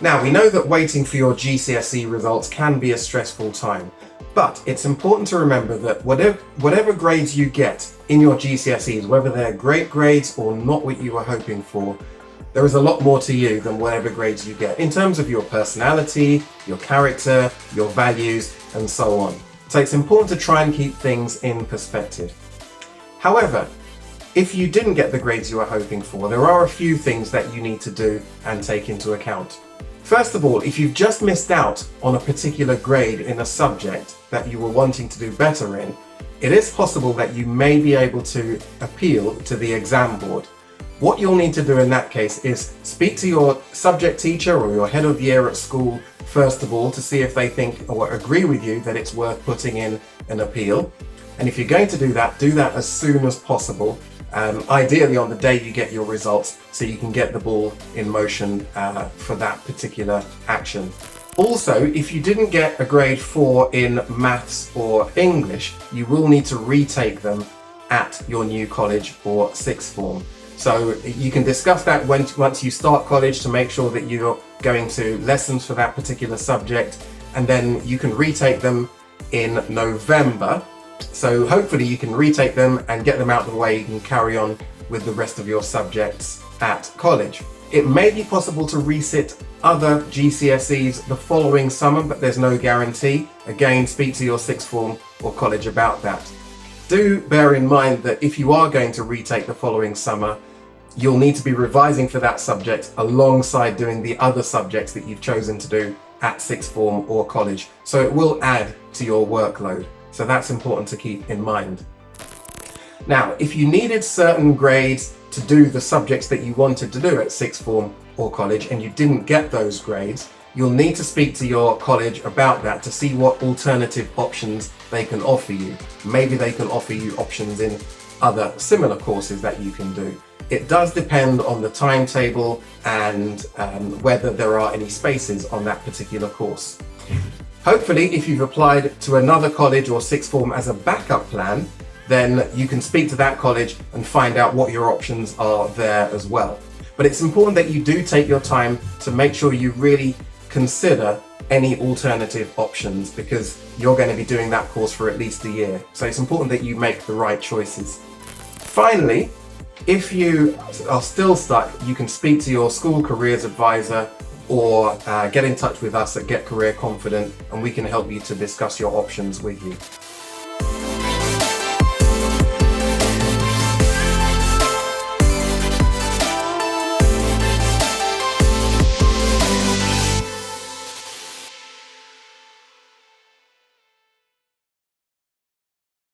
Now, we know that waiting for your GCSE results can be a stressful time, but it's important to remember that whatever grades you get in your GCSEs, whether they're great grades or not what you were hoping for, there is a lot more to you than whatever grades you get in terms of your personality, your character, your values, and so on. So it's important to try and keep things in perspective. However, if you didn't get the grades you were hoping for, there are a few things that you need to do and take into account. First of all, if you've just missed out on a particular grade in a subject that you were wanting to do better in, it is possible that you may be able to appeal to the exam board. What you'll need to do in that case is speak to your subject teacher or your head of year at school, first of all, to see if they think or agree with you that it's worth putting in an appeal. And if you're going to do that as soon as possible, ideally on the day you get your results, so you can get the ball in motion for that particular action. Also, if you didn't get a grade 4 in maths or English, you will need to retake them at your new college or sixth form. So you can discuss that once you start college to make sure that you're going to lessons for that particular subject, and then you can retake them in November. So hopefully you can retake them and get them out of the way. You can carry on with the rest of your subjects at college. It may be possible to resit other GCSEs the following summer, but there's no guarantee. Again, speak to your sixth form or college about that. Do bear in mind that if you are going to retake the following summer, you'll need to be revising for that subject alongside doing the other subjects that you've chosen to do at sixth form or college. So it will add to your workload. So that's important to keep in mind. Now, if you needed certain grades to do the subjects that you wanted to do at sixth form or college and you didn't get those grades, you'll need to speak to your college about that to see what alternative options they can offer you. Maybe they can offer you options in other similar courses that you can do. It does depend on the timetable and whether there are any spaces on that particular course. Hopefully, if you've applied to another college or sixth form as a backup plan, then you can speak to that college and find out what your options are there as well. But it's important that you do take your time to make sure you really consider any alternative options, because you're going to be doing that course for at least a year. So it's important that you make the right choices. Finally, if you are still stuck, you can speak to your school careers advisor or get in touch with us at Get Career Confident, and we can help you to discuss your options with you.